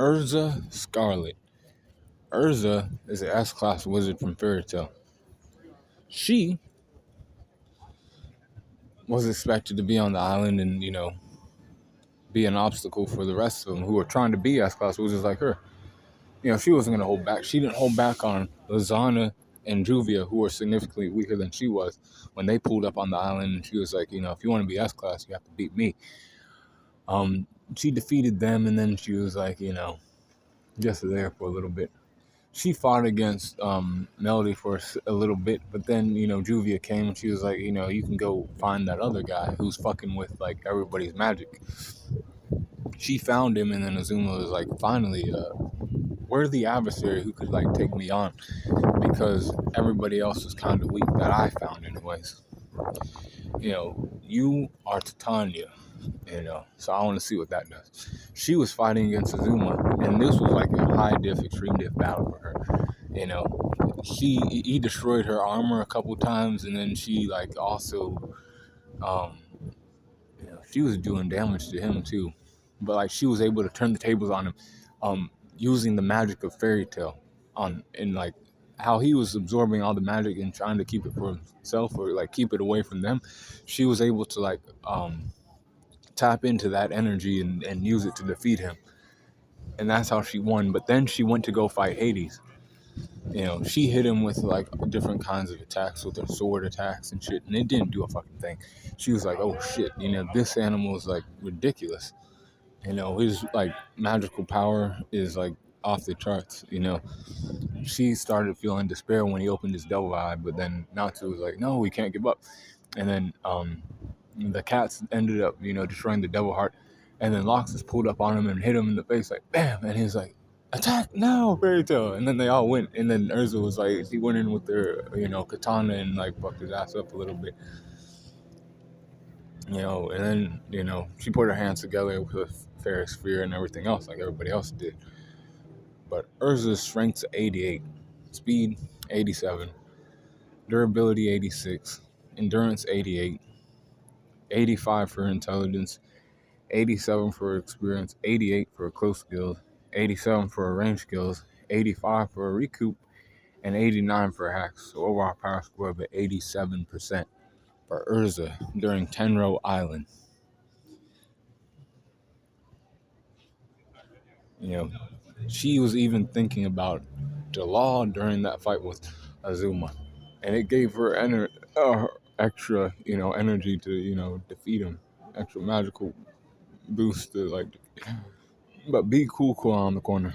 Erza Scarlet. Erza is an S-class wizard from Fairy Tail. She was expected to be on the island and, be an obstacle for the rest of them who were trying to be S-class wizards like her. She wasn't going to hold back. She didn't hold back on Lizana and Juvia, who were significantly weaker than she was, when they pulled up on the island, and she was like, if you want to be S-class, you have to beat me. She defeated them, and then she was like, just there for a little bit. She fought against Melody for a little bit, but then, Juvia came and she was like, you can go find that other guy who's fucking with, like, everybody's magic. She found him, and then Azuma was like, finally, worthy adversary who could, like, take me on, because everybody else was kind of weak that I found anyways. You are Titania, so I want to see what that does. She was fighting against Azuma, and this was like a high diff, extreme diff battle for her. He destroyed her armor a couple times, and then she, like, also, she was doing damage to him too. But, like, she was able to turn the tables on him, using the magic of Fairy Tail and like how he was absorbing all the magic and trying to keep it for himself, or like keep it away from them. She was able to, like, tap into that energy and use it to defeat him. And that's how she won. But then she went to go fight Hades. She hit him with, like, different kinds of attacks, with her sword attacks and shit, and it didn't do a fucking thing. She was like, oh shit, this animal is, like, ridiculous. His, like, magical power is, like, off the charts. She started feeling despair when he opened his devil eye, but then Natsu was like, no, we can't give up. And then the cats ended up, destroying the devil heart, and then Loxus pulled up on him and hit him in the face, like, bam, and he was like, attack now, Fairy Tail. And then they all went, and then Erza was like, he went in with their, katana and, like, fucked his ass up a little bit. And then, she put her hands together with a fairy sphere and everything else, like everybody else did. But Erza's strength's 88, speed 87, durability 86, endurance 88, 85 for intelligence, 87 for experience, 88 for close skills, 87 for range skills, 85 for a recoup, and 89 for hacks. So overall power score of 87% for Erza during Tenrou Island. She was even thinking about the law during that fight with Azuma, and it gave her extra, energy to, defeat him, extra magical boost to, like. But be cool on the corner.